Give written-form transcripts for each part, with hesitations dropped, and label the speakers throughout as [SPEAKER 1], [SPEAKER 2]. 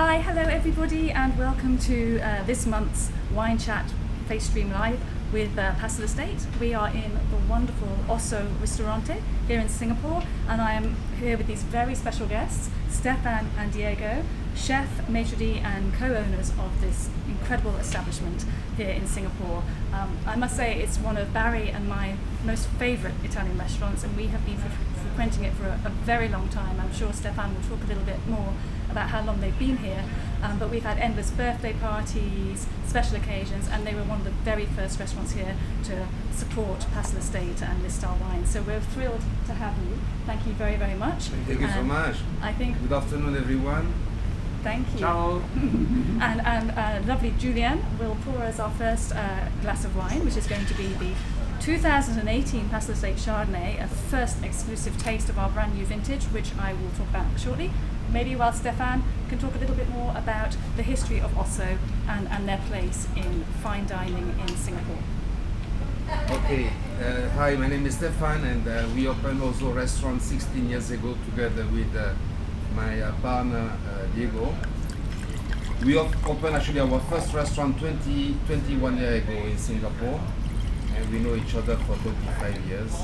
[SPEAKER 1] Hi, hello everybody, and welcome to this month's Wine Chat Face Stream Live with Pastel Estate. We are in the wonderful Osso Ristorante here in Singapore, and I am here with these very special guests, Stefan and Diego, chef, maitre d' and co-owners of this incredible establishment here in Singapore. I must say it's one of Barry and my most favourite Italian restaurants, and we have been frequenting it for a very long time. I'm sure Stefan will talk a little bit more about how long they've been here, but we've had endless birthday parties, special occasions, and they were one of the very first restaurants here to support Pastel Estate and list our wines. So we're thrilled to have you. Thank you very, very much.
[SPEAKER 2] Thank you so much.
[SPEAKER 1] I think.
[SPEAKER 2] Good afternoon, everyone.
[SPEAKER 1] Thank you.
[SPEAKER 2] Ciao.
[SPEAKER 1] and lovely Julian will pour us our first glass of wine, which is going to be the 2018 Pastel Estate Chardonnay, a first exclusive taste of our brand new vintage, which I will talk about shortly. Maybe while Stefan can talk a little bit more about the history of Osso and their place in fine dining in Singapore.
[SPEAKER 2] Okay. Hi, my name is Stefan, and we opened Osso restaurant 16 years ago together with my partner Diego. We opened actually our first restaurant 21 years ago in Singapore, and we know each other for 25 years,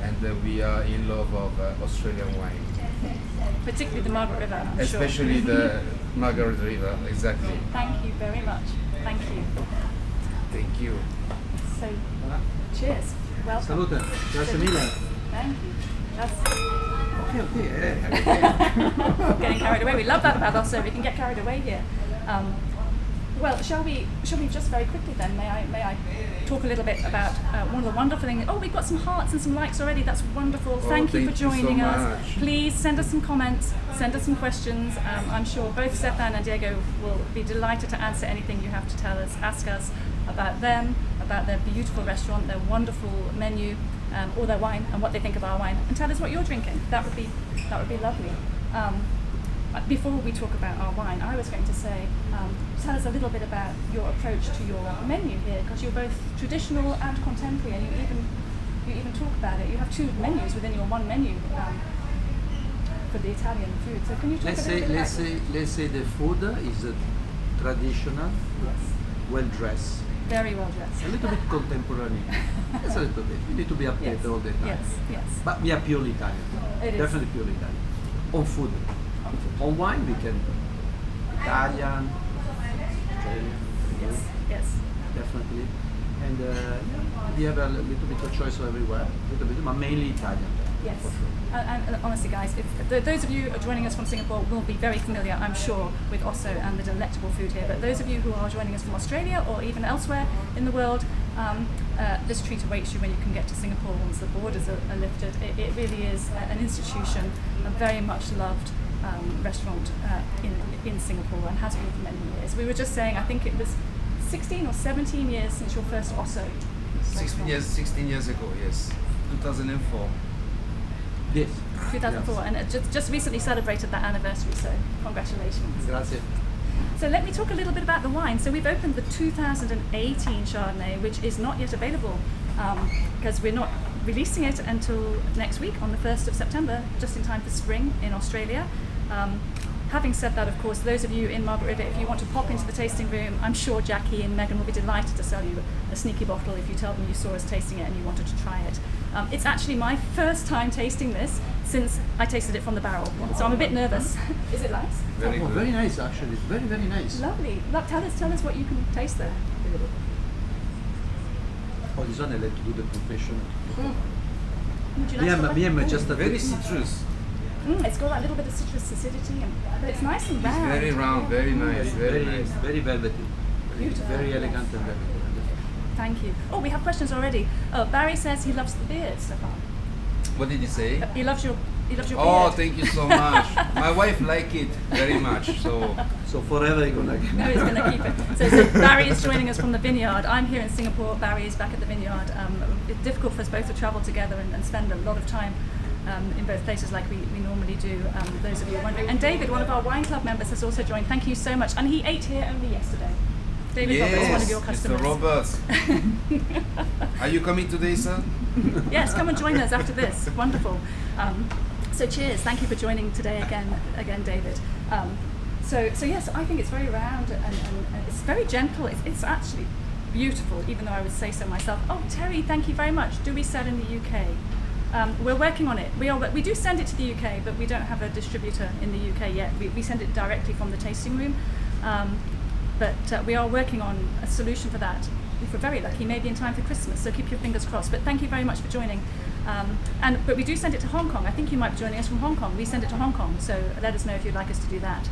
[SPEAKER 2] and we are in love of Australian wine.
[SPEAKER 1] Particularly the Margaret River, I'm
[SPEAKER 2] Especially
[SPEAKER 1] sure.
[SPEAKER 2] the Margaret River, exactly.
[SPEAKER 1] Thank you very much. Thank you.
[SPEAKER 2] Thank you.
[SPEAKER 1] So, cheers. Welcome.
[SPEAKER 3] Salute, grazie mille.
[SPEAKER 1] Thank you. That's
[SPEAKER 3] Okay.
[SPEAKER 1] getting carried away. We love that about Osso. We can get carried away here. Well, shall we just very quickly then? May I talk a little bit about one of the wonderful things? Oh, we've got some hearts and some likes already. That's wonderful. Thank you for joining us.
[SPEAKER 2] Much.
[SPEAKER 1] Please send us some comments. Send us some questions. I'm sure both Stefan and Diego will be delighted to answer anything you have to tell us. Ask us about them, about their beautiful restaurant, their wonderful menu, or their wine, and what they think of our wine, and tell us what you're drinking. That would be lovely. Before we talk about our wine, I was going to say, tell us a little bit about your approach to your menu here, because you're both traditional and contemporary, and you even talk about it. You have two menus within your one menu for the Italian food. So can you talk
[SPEAKER 3] Let's
[SPEAKER 1] a little bit
[SPEAKER 3] say the food is traditional,
[SPEAKER 1] Yes,
[SPEAKER 3] well dressed,
[SPEAKER 1] very well dressed.
[SPEAKER 3] a little bit contemporary. It's a little bit. We need to be updated
[SPEAKER 1] Yes,
[SPEAKER 3] all the time.
[SPEAKER 1] yes.
[SPEAKER 3] But we are purely Italian.
[SPEAKER 1] It is.
[SPEAKER 3] Definitely purely Italian. On food. On wine we can Italian, Australian,
[SPEAKER 1] Yes.
[SPEAKER 3] definitely. And we have a little bit of choice everywhere, but mainly Italian.
[SPEAKER 1] Yes.
[SPEAKER 3] For sure.
[SPEAKER 1] And honestly, guys, those of you who are joining us from Singapore will be very familiar, I'm sure, with Osso and the delectable food here. But those of you who are joining us from Australia or even elsewhere in the world, this treat awaits you when you can get to Singapore once the borders are lifted. It really is an institution, a very much loved restaurant in Singapore, and has been for many years. We were just saying, I think it was 16 or 17 years since your first Osso.
[SPEAKER 2] 16 years ago, yes. 2004.
[SPEAKER 3] Yes.
[SPEAKER 1] 2004,
[SPEAKER 3] Yes.
[SPEAKER 1] and it just recently celebrated that anniversary, so congratulations.
[SPEAKER 3] Grazie.
[SPEAKER 1] So let me talk a little bit about the wine. So we've opened the 2018 Chardonnay, which is not yet available because we're not releasing it until next week on the 1st of September, just in time for spring in Australia. Having said that, of course, those of you in Margaret River, if you want to pop into the tasting room, I'm sure Jackie and Megan will be delighted to sell you a sneaky bottle if you tell them you saw us tasting it and you wanted to try it. It's actually my first time tasting this since I tasted it from the barrel, so I'm a bit nervous. Is it nice?
[SPEAKER 2] Very good.
[SPEAKER 3] Very nice actually. Very, very nice.
[SPEAKER 1] Lovely. Tell us what you can taste there.
[SPEAKER 3] Oh, this one I like to do the confession.
[SPEAKER 1] Would you like to try?
[SPEAKER 3] BM just a
[SPEAKER 2] Very citrus.
[SPEAKER 1] It's got that little bit of citrus acidity, but it's nice and
[SPEAKER 2] It's
[SPEAKER 1] round.
[SPEAKER 2] very round, very nice, very nice.
[SPEAKER 3] very velvety.
[SPEAKER 1] Beautiful.
[SPEAKER 3] Very elegant and velvety.
[SPEAKER 1] Thank you. Oh, we have questions already. Oh, Barry says he loves the beard, Stefan.
[SPEAKER 2] What did you say?
[SPEAKER 1] He loves your beard.
[SPEAKER 2] Oh, thank you so much. My wife liked it very much, so
[SPEAKER 3] So forever you're gonna
[SPEAKER 1] No, he's going to keep it. So Barry is joining us from the vineyard. I'm here in Singapore. Barry is back at the vineyard. It's difficult for us both to travel together and spend a lot of time in both places like we normally do, those of you wondering. And David, one of our wine club members, has also joined. Thank you so much. And he ate here only yesterday. David Roberts, one of your customers.
[SPEAKER 2] Mr. Roberts. Are you coming today, sir?
[SPEAKER 1] Yes, come and join us after this. Wonderful. So cheers. Thank you for joining today again, David. so yes, I think it's very round and it's very gentle. It's actually beautiful, even though I would say so myself. Oh, Terry, thank you very much. Do we sell in the UK? We're working on it. We do send it to the UK, but we don't have a distributor in the UK yet. We send it directly from the tasting room, but we are working on a solution for that. If we're very lucky, maybe in time for Christmas. So keep your fingers crossed. But thank you very much for joining. But we do send it to Hong Kong. I think you might be joining us from Hong Kong. We send it to Hong Kong. So let us know if you'd like us to do that.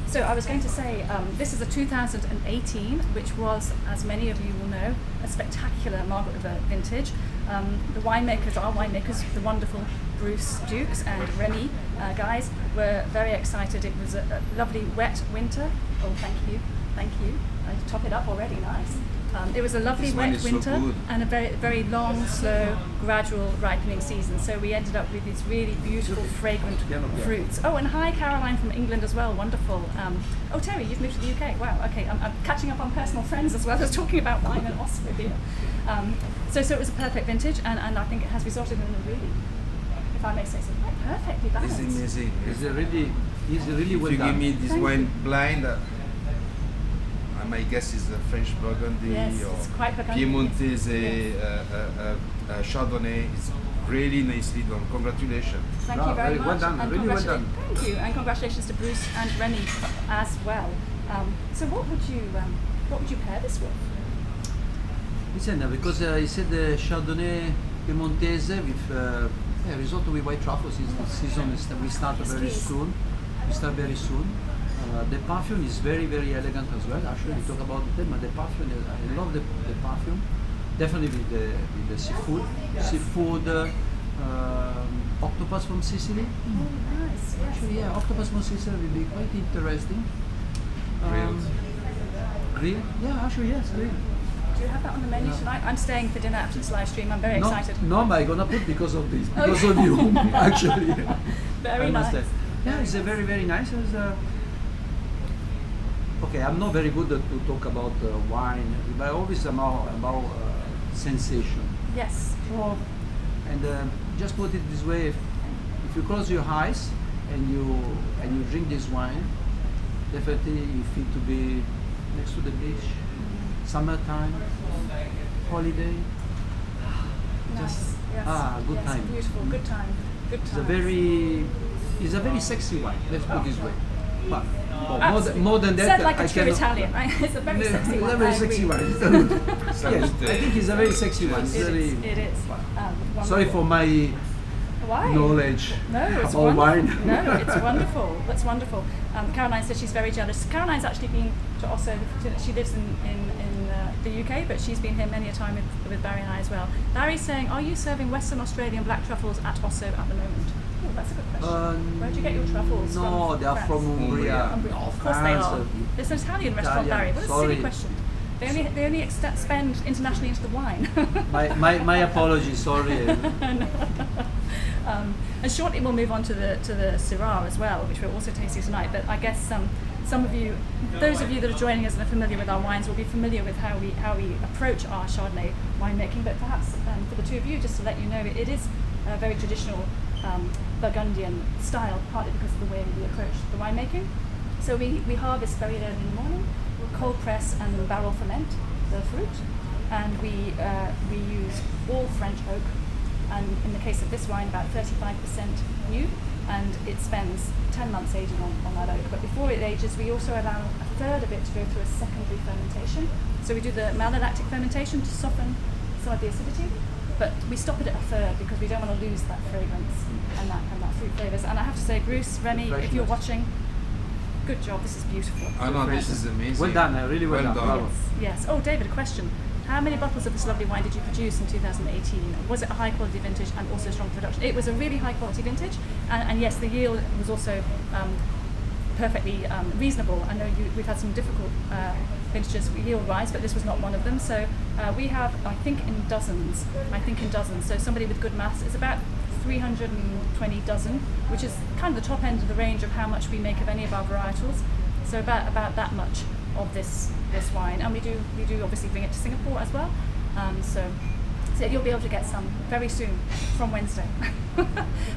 [SPEAKER 1] So I was going to say, this is a 2018, which was, as many of you will know, a spectacular Margaret River vintage. The winemakers, our winemakers, the wonderful Bruce Dukes and Remy guys, were very excited. It was a lovely wet winter. Oh, thank you. I top it up already, nice. It was a lovely
[SPEAKER 2] This wine
[SPEAKER 1] wet
[SPEAKER 2] is so
[SPEAKER 1] winter
[SPEAKER 2] good.
[SPEAKER 1] and a very, very long, slow, gradual ripening season. So we ended up with these really beautiful, fragrant fruits. Oh, and hi Caroline from England as well, wonderful. Oh, Terry, you've moved to the UK. Wow, okay, I'm catching up on personal friends as well as talking about wine and Oslo here. So it was a perfect vintage, and I think it has resulted in a really, if I may say so, quite perfectly
[SPEAKER 2] It's
[SPEAKER 1] balanced.
[SPEAKER 2] amazing.
[SPEAKER 3] It's really
[SPEAKER 2] If
[SPEAKER 3] well
[SPEAKER 2] you give
[SPEAKER 3] done.
[SPEAKER 2] me this
[SPEAKER 1] Thank
[SPEAKER 2] wine
[SPEAKER 1] you.
[SPEAKER 2] blind, my guess is a French Burgundy
[SPEAKER 1] Yes,
[SPEAKER 2] or
[SPEAKER 1] it's quite Burgundy.
[SPEAKER 2] Piemontese
[SPEAKER 1] Yes.
[SPEAKER 2] Chardonnay. It's really nicely done. Congratulations.
[SPEAKER 1] Thank
[SPEAKER 3] Wow,
[SPEAKER 1] you very
[SPEAKER 3] very
[SPEAKER 1] much.
[SPEAKER 3] well done,
[SPEAKER 1] And
[SPEAKER 3] really well done.
[SPEAKER 1] Thank you, and congratulations to Bruce and Remy as well. So what would you pair this with?
[SPEAKER 3] Listen, because he said the Chardonnay Piemontese with risotto with white truffles. The season we start
[SPEAKER 1] Yes,
[SPEAKER 3] very
[SPEAKER 1] please.
[SPEAKER 3] soon. We start very soon. The perfume is very, very elegant as well. Actually,
[SPEAKER 1] Yes.
[SPEAKER 3] we talk about it, but the perfume, I love the perfume. Definitely with the seafood. Seafood, octopus from Sicily.
[SPEAKER 1] Oh, nice.
[SPEAKER 3] Actually, yeah, octopus from Sicily will be quite interesting.
[SPEAKER 2] Grilled.
[SPEAKER 3] Grill? Yeah, actually, yes, grill.
[SPEAKER 1] Do you have that on the menu
[SPEAKER 3] No.
[SPEAKER 1] tonight? I'm staying for dinner after this live stream. I'm very excited.
[SPEAKER 3] No, but I'm gonna put because of this,
[SPEAKER 1] Oh,
[SPEAKER 3] because
[SPEAKER 1] yeah.
[SPEAKER 3] of you, actually.
[SPEAKER 1] Very
[SPEAKER 3] I must
[SPEAKER 1] nice.
[SPEAKER 3] say. Yeah, it's a very, very nice. It's, okay, I'm not very good to talk about wine, but always about sensation.
[SPEAKER 1] Yes.
[SPEAKER 3] So, and just put it this way: if you close your eyes and you drink this wine, definitely you feel to be next to the beach, summertime, holiday.
[SPEAKER 1] Nice. Yes.
[SPEAKER 3] good
[SPEAKER 1] yes.
[SPEAKER 3] time.
[SPEAKER 1] Beautiful. Good time. Good time.
[SPEAKER 3] It's a very sexy wine. Let's put it this way. But
[SPEAKER 1] Absolutely.
[SPEAKER 3] more than that,
[SPEAKER 1] Said like a
[SPEAKER 3] I
[SPEAKER 1] true
[SPEAKER 3] cannot-
[SPEAKER 1] Italian, right? It's a very sexy
[SPEAKER 3] It's
[SPEAKER 1] one.
[SPEAKER 3] a very
[SPEAKER 1] I
[SPEAKER 3] sexy
[SPEAKER 1] agree.
[SPEAKER 3] one. Yes, I think it's a very sexy one. It's
[SPEAKER 1] It
[SPEAKER 3] very,
[SPEAKER 1] is. It is.
[SPEAKER 3] sorry for my
[SPEAKER 1] Why?
[SPEAKER 3] knowledge
[SPEAKER 1] No, it's
[SPEAKER 3] about
[SPEAKER 1] wonderful.
[SPEAKER 3] wine.
[SPEAKER 1] No, it's wonderful. That's wonderful. Caroline says she's very jealous. Caroline's actually been to Oslo. She lives in the UK, but she's been here many a time with Barry and I as well. Barry's saying, are you serving Western Australian black truffles at Oslo at the moment? Oh, that's a good question. Where do you get your truffles from?
[SPEAKER 3] No, they are
[SPEAKER 1] France?
[SPEAKER 3] from Umbria.
[SPEAKER 1] Umbria.
[SPEAKER 3] No,
[SPEAKER 1] Of course they
[SPEAKER 3] France,
[SPEAKER 1] are. There's an Italian restaurant,
[SPEAKER 3] Italian,
[SPEAKER 1] Barry. What a
[SPEAKER 3] sorry.
[SPEAKER 1] silly question. They only spend internationally into the wine.
[SPEAKER 3] My apologies, sorry.
[SPEAKER 1] And shortly we'll move on to the Syrah as well, which we're also tasting tonight. But I guess some of you, those of you that are joining us and are familiar with our wines, will be familiar with how we approach our Chardonnay winemaking. But perhaps for the two of you, just to let you know, it is a very traditional Burgundian style, partly because of the way we approach the winemaking. So we harvest very early in the morning, we'll cold press and then barrel ferment the fruit, and we use all French oak, and in the case of this wine about 35% new, and it spends 10 months aging on that oak. But before it ages, we also allow a third of it to go through a secondary fermentation. So we do the malolactic fermentation to soften some of the acidity, but we stop it at a third because we don't want to lose that fragrance and that fruit flavours. And I have to say, Bruce, Remy, if you're watching, good job, this is beautiful.
[SPEAKER 2] Oh no, this is amazing.
[SPEAKER 3] Well done, really well done. Bravo.
[SPEAKER 1] Yes. Oh, David, a question. How many bottles of this lovely wine did you produce in 2018? Was it a high quality vintage and also strong production? It was a really high quality vintage, and yes, the yield was also perfectly reasonable. I know we've had some difficult vintages yield wise, but this was not one of them. So we have, I think in dozens. So somebody with good maths, it's about 320 dozen, which is kind of the top end of the range of how much we make of any of our varietals. So about that much of this wine, and we do obviously bring it to Singapore as well. So you'll be able to get some very soon from Wednesday.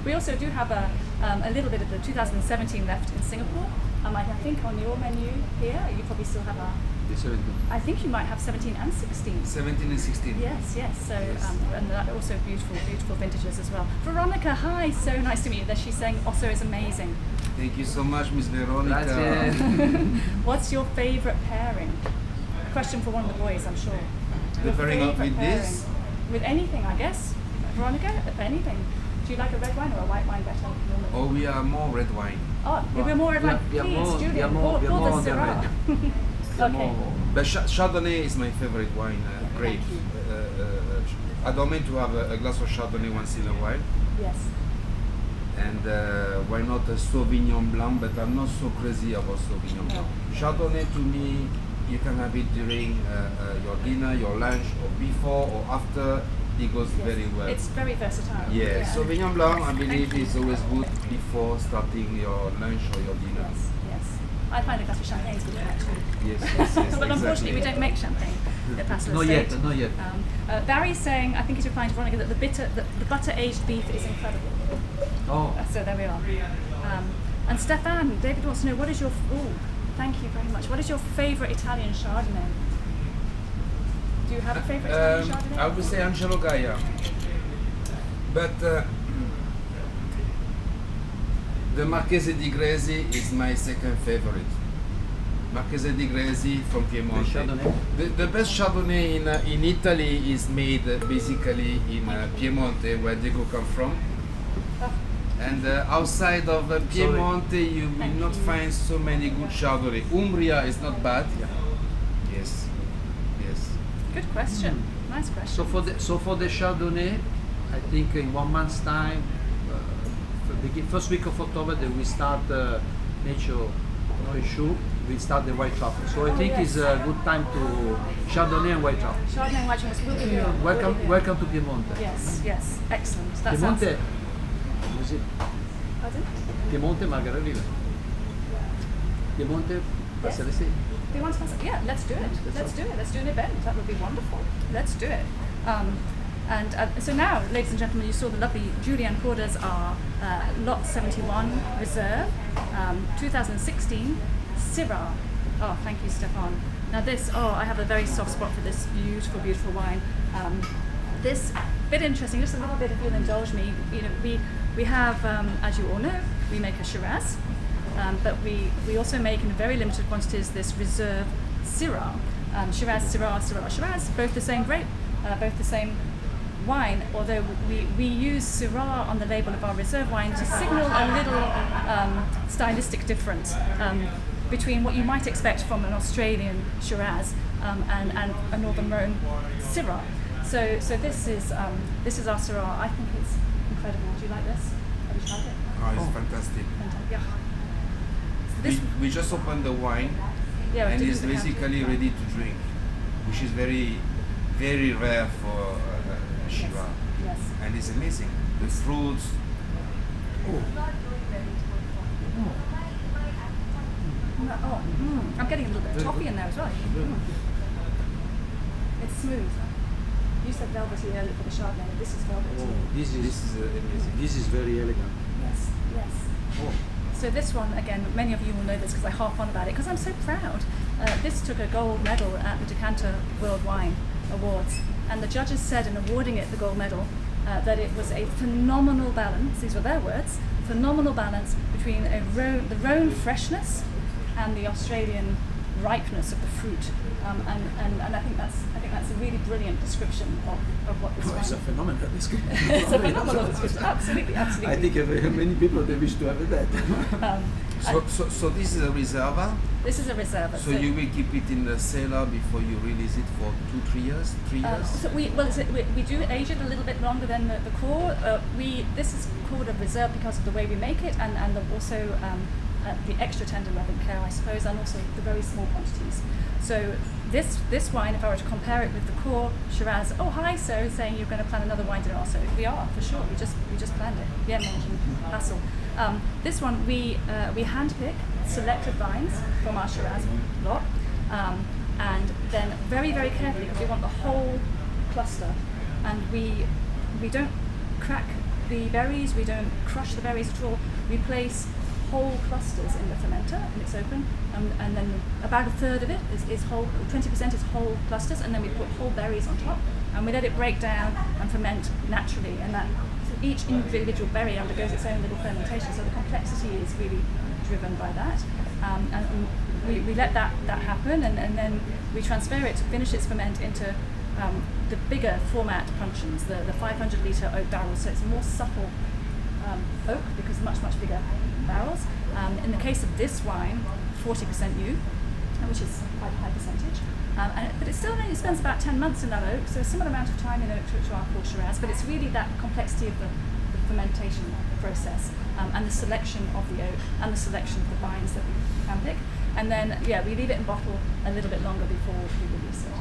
[SPEAKER 1] We also do have a A little bit of the 2017 left in Singapore. I think on your menu here, you probably still have
[SPEAKER 3] The 17.
[SPEAKER 1] I think you might have 17 and 16.
[SPEAKER 2] 17 and 16.
[SPEAKER 1] Yes, yes. So,
[SPEAKER 2] Yes.
[SPEAKER 1] and that also beautiful, beautiful vintages as well. Veronica, hi. So nice to meet you. That she's saying Osso is amazing.
[SPEAKER 2] Thank you so much, Miss Veronica.
[SPEAKER 3] Grazie.
[SPEAKER 1] What's your favorite pairing? Question for one of the boys, I'm sure.
[SPEAKER 2] The
[SPEAKER 1] Your
[SPEAKER 2] pairing up
[SPEAKER 1] favourite
[SPEAKER 2] with this?
[SPEAKER 1] With anything, I guess. Veronica, anything. Do you like a red wine or a white wine better normally?
[SPEAKER 2] Oh, we are more red wine.
[SPEAKER 1] Oh, we're more red wine.
[SPEAKER 3] We are
[SPEAKER 1] Please,
[SPEAKER 3] more- we are
[SPEAKER 1] Julian,
[SPEAKER 3] more- we are
[SPEAKER 1] pour
[SPEAKER 3] more
[SPEAKER 1] the
[SPEAKER 3] on the
[SPEAKER 1] Syrah.
[SPEAKER 3] red.
[SPEAKER 1] Okay.
[SPEAKER 2] But Chardonnay is my favorite wine, grape.
[SPEAKER 1] thank you.
[SPEAKER 2] I don't mean to have a glass of Chardonnay once in a while.
[SPEAKER 1] Yes.
[SPEAKER 2] And why not a Sauvignon Blanc, but I'm not so crazy about Sauvignon Blanc. Chardonnay to me, you can have it during your dinner, your lunch, or before or after. It goes
[SPEAKER 1] Yes.
[SPEAKER 2] very well.
[SPEAKER 1] It's very versatile.
[SPEAKER 2] Yeah, Sauvignon Blanc, I believe,
[SPEAKER 1] Thank you.
[SPEAKER 2] is always good before starting your lunch or your dinner.
[SPEAKER 1] Yes, yes. I find a glass of champagne is good actually.
[SPEAKER 2] Yes, yes, yes.
[SPEAKER 1] But unfortunately,
[SPEAKER 2] exactly.
[SPEAKER 1] we don't make champagne at Pastel
[SPEAKER 3] Not
[SPEAKER 1] Estate.
[SPEAKER 3] yet, not yet.
[SPEAKER 1] Barry's saying, I think he's replying to Veronica, that the butter-aged beef is incredible.
[SPEAKER 3] Oh,
[SPEAKER 1] So there we are. And Stefan, David wants to know, what is your, thank you very much. What is your favourite Italian Chardonnay? Do you have a favourite Italian Chardonnay?
[SPEAKER 2] I would say Angelo Gaia. But the Marchese di Gresi is my second favorite. Marchese di Gresi from Piemonte.
[SPEAKER 3] Chardonnay?
[SPEAKER 2] The best Chardonnay in Italy is made basically in Piemonte, where Diego comes from.
[SPEAKER 1] Oh,
[SPEAKER 2] And outside of Piemonte, you will
[SPEAKER 1] Thank
[SPEAKER 2] not
[SPEAKER 1] you.
[SPEAKER 2] find so many good Chardonnay. Umbria is not bad. Yes, yes.
[SPEAKER 1] good question. Nice question.
[SPEAKER 3] so for the Chardonnay, I think in 1 month's time, first week of October, then we start nature no issue. We start the white truffle. So I
[SPEAKER 1] Oh,
[SPEAKER 3] think
[SPEAKER 1] yes.
[SPEAKER 3] it's a good time to Chardonnay and white truffle.
[SPEAKER 1] Chardonnay and white Chardonnay will be here. will be
[SPEAKER 3] Welcome,
[SPEAKER 1] here.
[SPEAKER 3] welcome to Piemonte.
[SPEAKER 1] Yes, yes, excellent. That
[SPEAKER 3] Piemonte,
[SPEAKER 1] sounds.
[SPEAKER 3] what is it?
[SPEAKER 1] Pardon?
[SPEAKER 3] Piemonte Margaret River. Piemonte, Pastel Estate.
[SPEAKER 1] Do you want to pass it? Yeah, let's do it. Let's do it. Let's do an event. That would be wonderful. Let's do it. So now, ladies and gentlemen, you saw the lovely Julian Cordes are Lot 71 Reserve, 2016 Syrah. Oh, thank you, Stefan. Now this, I have a very soft spot for this beautiful, beautiful wine. This bit interesting, just a little bit, if you'll indulge me. You know, we have, as you all know, we make a Shiraz, but we also make in very limited quantities this Reserve Syrah. Shiraz, Syrah, Syrah, Shiraz, both the same grape, both the same wine, although we use Syrah on the label of our Reserve wine to signal a little stylistic difference between what you might expect from an Australian Shiraz and a Northern Rhone Syrah. So this is our Syrah. I think it's incredible. Do you like this? Have you tried it?
[SPEAKER 2] Oh, it's fantastic.
[SPEAKER 1] Fantastic. Yeah. So this,
[SPEAKER 2] We just opened the wine,
[SPEAKER 1] yeah,
[SPEAKER 2] and
[SPEAKER 1] did
[SPEAKER 2] it's
[SPEAKER 1] the counter.
[SPEAKER 2] basically ready to drink, which is very, very rare for Shiraz.
[SPEAKER 1] Yes.
[SPEAKER 2] And it's amazing. The fruits.
[SPEAKER 1] I'm getting a little bit of toffee in there as well. It's smooth. You said velvety earlier for the Chardonnay. This is velvety.
[SPEAKER 3] Oh, this is
[SPEAKER 2] Amazing.
[SPEAKER 3] this is very elegant.
[SPEAKER 1] Yes, yes.
[SPEAKER 3] Oh,
[SPEAKER 1] So this one, again, many of you will know this because I harp on about it because I'm so proud. This took a gold medal at the Decanter World Wine Awards, and the judges said in awarding it the gold medal that it was a phenomenal balance, these were their words, phenomenal balance between the Rhone freshness and the Australian ripeness of the fruit. And I think that's a really brilliant description of what this
[SPEAKER 3] it's a
[SPEAKER 1] wine
[SPEAKER 3] phenomenal description.
[SPEAKER 1] it's a phenomenal description. Absolutely, absolutely.
[SPEAKER 3] I think many people they wish to have that.
[SPEAKER 2] So this is a Reserva.
[SPEAKER 1] This is a reserve.
[SPEAKER 2] So you will keep it in the cellar before you release it for 2-3 years? 3 years?
[SPEAKER 1] So we do age it a little bit longer than the core. This is called a reserve because of the way we make it, and also the extra tender loving care, I suppose, and also the very small quantities. So this wine, if I were to compare it with the core Shiraz, so saying you're going to plan another wine dinner also. We are, for sure. We just planned it. Yeah, mentioned Basil. This one we handpick selected vines from our Shiraz lot, and then very, very carefully, because we want the whole cluster, and we don't crack the berries, we don't crush the berries at all. We place whole clusters in the fermenter, and it's open, and then about a third of it is whole, 20% is whole clusters, and then we put whole berries on top, and we let it break down and ferment naturally, and that each individual berry undergoes its own little fermentation, so the complexity is really driven by that. And we let that happen, and then we transfer it to finish its ferment into the bigger format puncheons, the 500 litre oak barrels, so it's a more supple oak because much bigger barrels. In the case of this wine, 40% yew, which is quite a high percentage. But it still only spends about 10 months in that oak, so a similar amount of time in oak to our Port Shiraz, but it's really that complexity of the fermentation process and the selection of the oak and the selection of the vines that we can pick. And then, we leave it in bottle a little bit longer before we release it.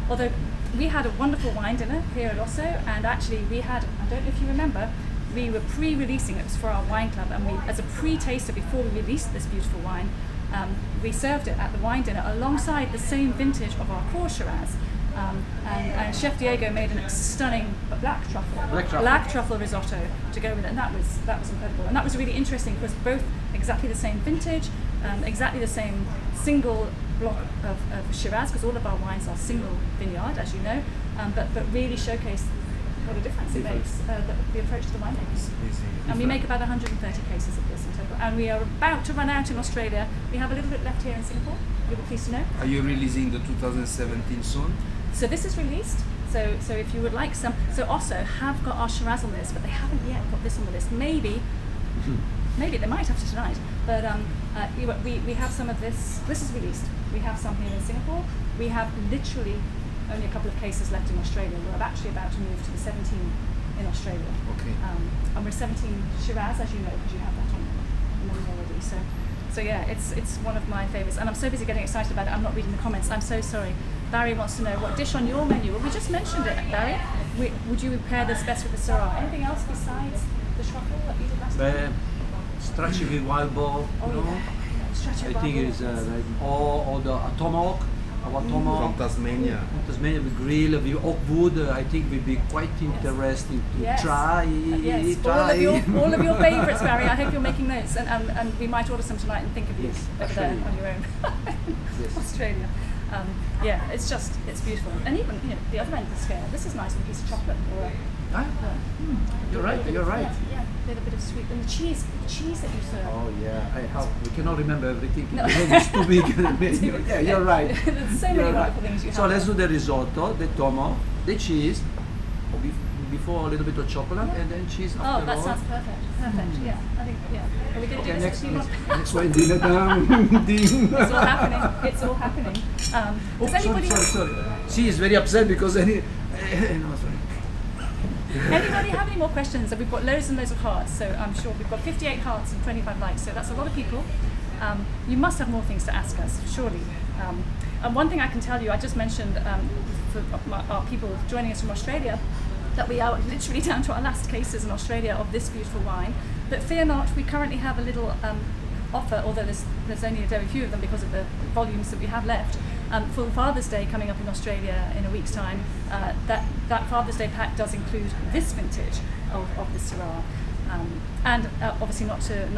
[SPEAKER 1] Although we had a wonderful wine dinner here at Osso, and actually we had, I don't know if you remember, we were pre-releasing it. It was for our wine club, and we, as a pre-taster before we released this beautiful wine, we served it at the wine dinner alongside the same vintage of our core Shiraz. And Chef Diego made a stunning black truffle risotto to go with it, and that was incredible. And that was really interesting because both exactly the same vintage, exactly the same single block of Shiraz, because all of our wines are single vineyard, as you know, but really showcase what a difference it makes, the approach to the winemakers. And we make about 130 cases of this in total. And we are about to run out in Australia. We have a little bit left here in Singapore, you'll be pleased to know.
[SPEAKER 2] Are you releasing the 2017 soon?
[SPEAKER 1] So this is released. So if you would like some, so Osso have got our Shiraz on the list, but they haven't yet got this on the list. Maybe they might have to tonight. But we have some of this. This is released. We have some here in Singapore. We have literally only a couple of cases left in Australia. We're actually about to move to the 17 in Australia.
[SPEAKER 2] Okay.
[SPEAKER 1] And we're 17 Shiraz, as you know, because you have that on the menu already. So yeah, it's one of my favourites. And I'm so busy getting excited about it, I'm not reading the comments. I'm so sorry. Barry wants to know what dish on your menu. Well, we just mentioned it, Barry. Would you pair this best with the Syrah? Anything else besides the truffle that you did last time?
[SPEAKER 3] Stracciatella wild boar, you know.
[SPEAKER 1] Stracciatella
[SPEAKER 3] I think
[SPEAKER 1] wild
[SPEAKER 3] it's
[SPEAKER 1] boar.
[SPEAKER 3] or the tomahawk. Our tomahawk.
[SPEAKER 2] From Tasmania.
[SPEAKER 3] Tasmania, we grill with oak wood. I think will be quite interesting to
[SPEAKER 1] Yes.
[SPEAKER 3] try.
[SPEAKER 1] Yes,
[SPEAKER 3] try.
[SPEAKER 1] all of your favourites, Barry. I hope you're making notes, and we might order some tonight and think of you
[SPEAKER 3] Yes,
[SPEAKER 1] over there
[SPEAKER 3] absolutely.
[SPEAKER 1] on your own.
[SPEAKER 3] Yes.
[SPEAKER 1] Australia. It's beautiful. And even the other end of the scale, this is nice with a piece of chocolate or a
[SPEAKER 3] You're right.
[SPEAKER 1] Yeah, a little bit of sweet. And the cheese that you serve.
[SPEAKER 3] Oh yeah, we cannot remember everything.
[SPEAKER 1] No.
[SPEAKER 3] The name is too big. Yeah, you're right.
[SPEAKER 1] There's so many
[SPEAKER 3] You're
[SPEAKER 1] wonderful things you have.
[SPEAKER 3] So let's do the risotto, the tomahawk, the cheese, before a little bit of chocolate, and then cheese
[SPEAKER 1] Oh,
[SPEAKER 3] after
[SPEAKER 1] that
[SPEAKER 3] all.
[SPEAKER 1] sounds perfect. Perfect. Yeah, I think Are we going to do
[SPEAKER 3] Okay,
[SPEAKER 1] this?
[SPEAKER 3] next one, dinner time. Ding.
[SPEAKER 1] It's all happening. It's all happening. Does anybody
[SPEAKER 3] Sorry. She is very upset because no, sorry.
[SPEAKER 1] Anybody have any more questions? We've got loads and loads of hearts, so I'm sure we've got 58 hearts and 25 likes, so that's a lot of people. You must have more things to ask us, surely. And one thing I can tell you, I just mentioned for our people joining us from Australia, that we are literally down to our last cases in Australia of this beautiful wine. But fear not, we currently have a little offer, although there's only a very few of them because of the volumes that we have left. For Father's Day coming up in Australia in a week's time, that Father's Day pack does include this vintage of the Syrah. And obviously not to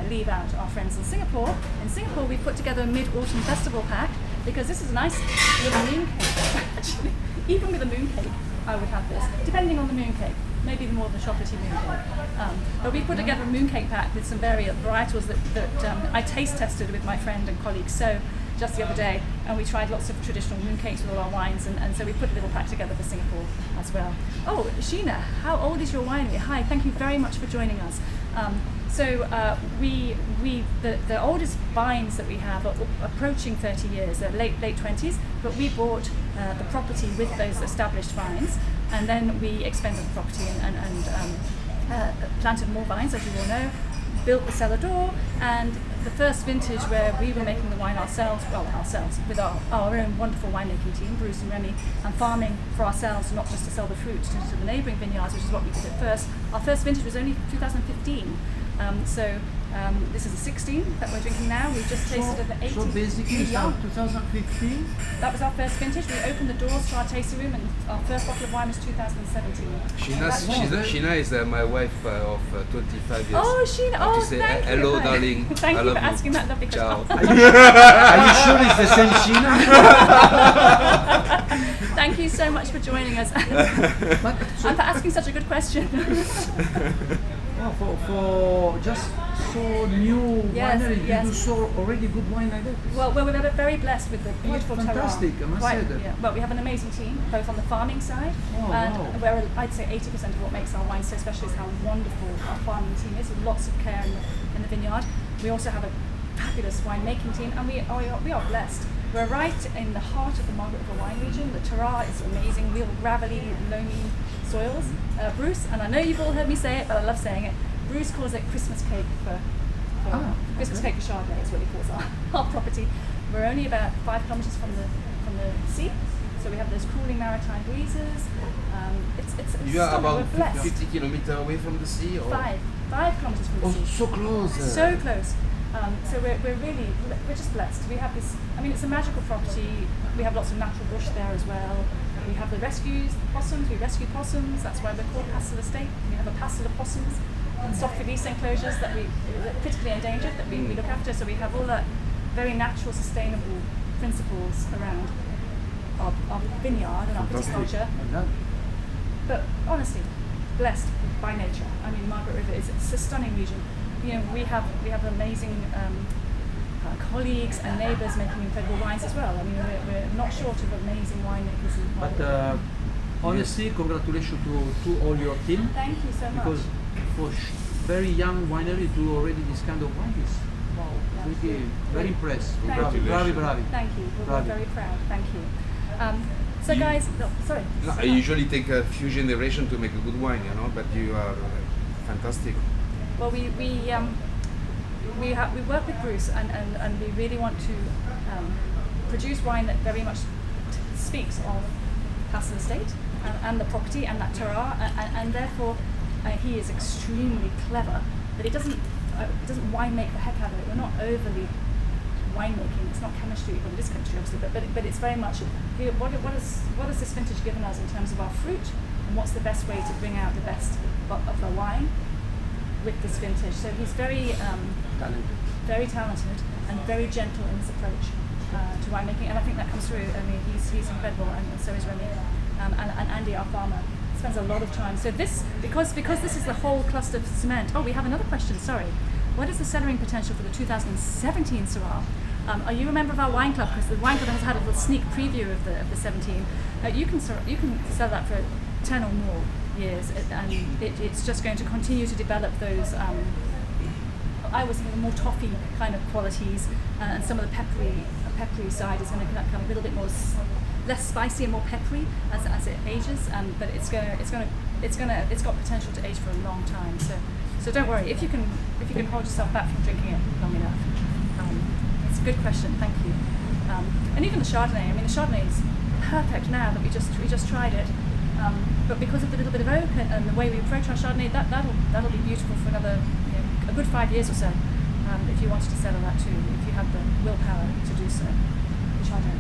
[SPEAKER 1] leave out our friends in Singapore. In Singapore we've put together a Mid-Autumn Festival pack because this is a nice little moon cake. Actually, even with a moon cake, I would have this, depending on the moon cake. Maybe more of the chocolatey moon cake. But we put together a moon cake pack with some varietals that I taste tested with my friend and colleague So just the other day, and we tried lots of traditional moon cakes with all our wines, and so we put a little pack together for Singapore as well. Oh, Sheena, how old is your winery? Hi, thank you very much for joining us. The oldest vines that we have are approaching 30 years, they're late 20s, but we bought the property with those established vines, and then we expanded the property and planted more vines, as you all know, built the cellar door, and the first vintage where we were making the wine ourselves with our own wonderful winemaking team, Bruce and Remy, and farming for ourselves, not just to sell the fruit to the neighbouring vineyards, which is what we did at first. Our first vintage was only 2015, so This is a 16 that we're drinking now. We've just tasted an 18.
[SPEAKER 3] So basically, it's
[SPEAKER 1] Yeah.
[SPEAKER 3] 2015.
[SPEAKER 1] That was our first vintage. We opened the doors to our tasting room, and our first bottle of wine was 2017.
[SPEAKER 2] Sheena is my wife of 25 years.
[SPEAKER 1] Oh, Sheena!
[SPEAKER 2] I have
[SPEAKER 1] Oh,
[SPEAKER 2] to say,
[SPEAKER 1] thank you.
[SPEAKER 2] hello,
[SPEAKER 1] Hi.
[SPEAKER 2] darling.
[SPEAKER 1] Thank
[SPEAKER 2] I
[SPEAKER 1] you
[SPEAKER 2] love
[SPEAKER 1] for asking that lovely
[SPEAKER 2] Ciao.
[SPEAKER 1] question.
[SPEAKER 3] Are you sure it's the same Sheena?
[SPEAKER 1] Thank you so much for joining us
[SPEAKER 3] But
[SPEAKER 1] and for asking such a good question.
[SPEAKER 3] for just so new
[SPEAKER 1] Yes,
[SPEAKER 3] winery,
[SPEAKER 1] yes.
[SPEAKER 3] you do so already good wine like that.
[SPEAKER 1] Well, we're very blessed with the beautiful
[SPEAKER 3] fantastic,
[SPEAKER 1] terroir.
[SPEAKER 3] I must say that.
[SPEAKER 1] Yeah. Well, we have an amazing team, both on the farming side,
[SPEAKER 3] Oh,
[SPEAKER 1] and
[SPEAKER 3] wow.
[SPEAKER 1] where I'd say 80% of what makes our wine so special is how wonderful our farming team is, with lots of care in the vineyard. We also have a fabulous winemaking team, and we are blessed. We're right in the heart of the Margaret River wine region. The terroir is amazing, real gravelly, loamy soils. Bruce, and I know you've all heard me say it, but I love saying it, Bruce calls it Christmas cake for Christmas cake for Chardonnay is what he calls our property. We're only about 5 kilometres from the sea, so we have those cooling maritime breezes. It's
[SPEAKER 2] You are
[SPEAKER 1] stunning.
[SPEAKER 2] about
[SPEAKER 1] We're blessed.
[SPEAKER 2] 50 kilometers away from the sea? Or?
[SPEAKER 1] 5 kilometres from the
[SPEAKER 2] Oh,
[SPEAKER 1] sea.
[SPEAKER 2] so close.
[SPEAKER 1] So close. So we're just blessed. We have this. I mean, it's a magical property. We have lots of natural bush there as well. We have the rescues, the possums. We rescue possums. That's why we're called Pastel Estate. We have a pastel of possums and soft release enclosures that we critically endangered that we look after. So we have all that very natural, sustainable principles around our vineyard and our viticulture.
[SPEAKER 3] Yeah.
[SPEAKER 1] But honestly, blessed by nature. I mean, Margaret River it's a stunning region. You know, we have amazing colleagues and neighbours making incredible wines as well. I mean, we're not short of amazing winemakers in
[SPEAKER 3] But
[SPEAKER 1] Margaret River.
[SPEAKER 3] honestly, congratulations to all your team,
[SPEAKER 1] Thank you so much.
[SPEAKER 3] because for very young winery to already this kind of wine is wow,
[SPEAKER 1] Yeah.
[SPEAKER 3] really very impressed.
[SPEAKER 1] Thank
[SPEAKER 3] Bravi,
[SPEAKER 1] you.
[SPEAKER 3] bravi, bravi.
[SPEAKER 1] Thank you. We're
[SPEAKER 3] Bravi.
[SPEAKER 1] very proud. Thank you. So
[SPEAKER 2] You-
[SPEAKER 1] guys, no, sorry.
[SPEAKER 2] No, I usually take a few generations to make a good wine, but you are fantastic.
[SPEAKER 1] Well, we work with Bruce, and we really want to produce wine that very much speaks of Pastel Estate and the property and that terroir, and therefore he is extremely clever. But it doesn't wine make the heck out of it. We're not overly winemaking. It's not chemistry. Well, it is chemistry, obviously, but it's very much what has this vintage given us in terms of our fruit, and what's the best way to bring out the best of the wine with this vintage. So he's very talented and very gentle in his approach to winemaking, and I think that comes through. I mean, he's incredible, and so is Remy, and Andy, our farmer, spends a lot of time. So this, because this is the whole cluster of cement. Oh, we have another question. Sorry, what is the cellaring potential for the 2017 Syrah? Are you a member of our wine club? Because the wine club has had a little sneak preview of the 17. You can sell that for 10 or more years, and it's just going to continue to develop those. I was thinking more toffee kind of qualities, and some of the peppery side is going to become a little bit more less spicy and more peppery as it ages. But it's got potential to age for a long time. So don't worry if you can hold yourself back from drinking it long enough. It's a good question. Thank you. And even the Chardonnay. I mean, the Chardonnay is perfect now that we just tried it. But because of the little bit of oak and the way we approach our Chardonnay, that'll be beautiful for another a good 5 years or so. If you wanted to settle that too, if you have the willpower to do so, which I don't.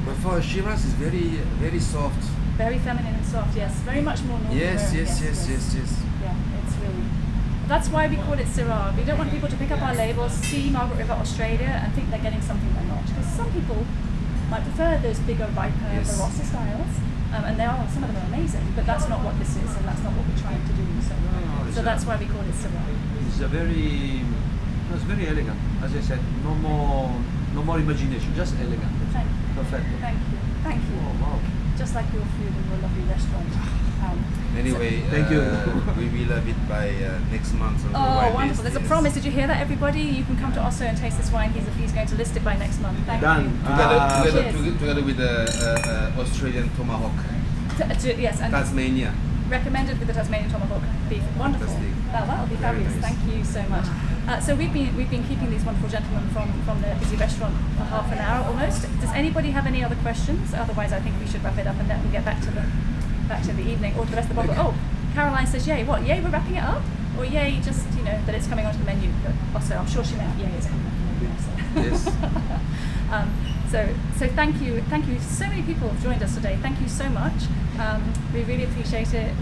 [SPEAKER 2] But for Shiraz, it's very, very soft.
[SPEAKER 1] Very feminine and soft, yes. Very much more northern.
[SPEAKER 2] Yes.
[SPEAKER 1] Yeah, it's really. That's why we call it Syrah. We don't want people to pick up our labels, see Margaret River, Australia, and think they're getting something they're not. Because some people might prefer those bigger, riper,
[SPEAKER 2] Yes.
[SPEAKER 1] Barossa styles, and some of them are amazing. But that's not what this is, and that's not what we're trying to do. So that's why we call it Syrah.
[SPEAKER 3] It's very elegant, as I said. No more imagination, just elegant.
[SPEAKER 1] Thank you.
[SPEAKER 3] Perfect.
[SPEAKER 1] Thank you.
[SPEAKER 3] Oh wow.
[SPEAKER 1] Just like your food in your lovely restaurant.
[SPEAKER 2] Anyway,
[SPEAKER 3] Thank you.
[SPEAKER 2] We will have it by next month. On the
[SPEAKER 1] Oh,
[SPEAKER 2] wine
[SPEAKER 1] wonderful.
[SPEAKER 2] list,
[SPEAKER 1] There's a
[SPEAKER 2] yes.
[SPEAKER 1] promise. Did you hear that, everybody? You can come to Osso and taste this wine. He's going to list it by next month. Thank
[SPEAKER 3] Done.
[SPEAKER 1] you.
[SPEAKER 2] Together with the Australian tomahawk,
[SPEAKER 1] Yes, and
[SPEAKER 2] Tasmania.
[SPEAKER 1] recommended with the Tasmanian tomahawk beef. Wonderful.
[SPEAKER 2] Fantastic.
[SPEAKER 1] That'll be
[SPEAKER 2] Very
[SPEAKER 1] fabulous.
[SPEAKER 2] nice.
[SPEAKER 1] Thank you so much. So we've been keeping these wonderful gentlemen from the busy restaurant for half an hour almost. Does anybody have any other questions? Otherwise, I think we should wrap it up and let them get back to the evening or to the rest of the bottle. Oh, Caroline says yay. What? Yay? We're wrapping it up. or yay, just that it's coming onto the menu. But also, I'm sure she meant yay, it's coming onto the menu. Also.
[SPEAKER 2] Yes.
[SPEAKER 1] So thank you. So many people have joined us today. Thank you so much. We really appreciate it.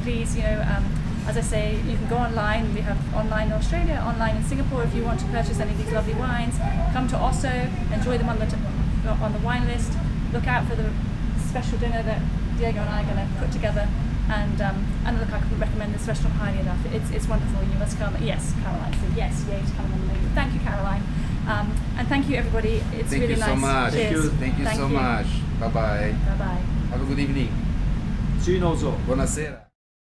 [SPEAKER 1] Please, as I say, you can go online. We have online in Australia, online in Singapore. If you want to purchase any of these lovely wines, come to Osso, enjoy them on the wine list. Look out for the special dinner that Diego and I are going to put together. And look, I couldn't recommend this restaurant highly enough. It's wonderful. You must come. Yes, Caroline said yes. Yay to come on the menu. Thank you, Caroline. And thank you, everybody. It's
[SPEAKER 2] Thank
[SPEAKER 1] really
[SPEAKER 2] you
[SPEAKER 1] nice.
[SPEAKER 2] so much.
[SPEAKER 1] Cheers.
[SPEAKER 2] Thank you so much. Bye bye.
[SPEAKER 1] Bye bye.
[SPEAKER 2] Have a good evening.
[SPEAKER 3] See you in Oslo.
[SPEAKER 2] Buonasera.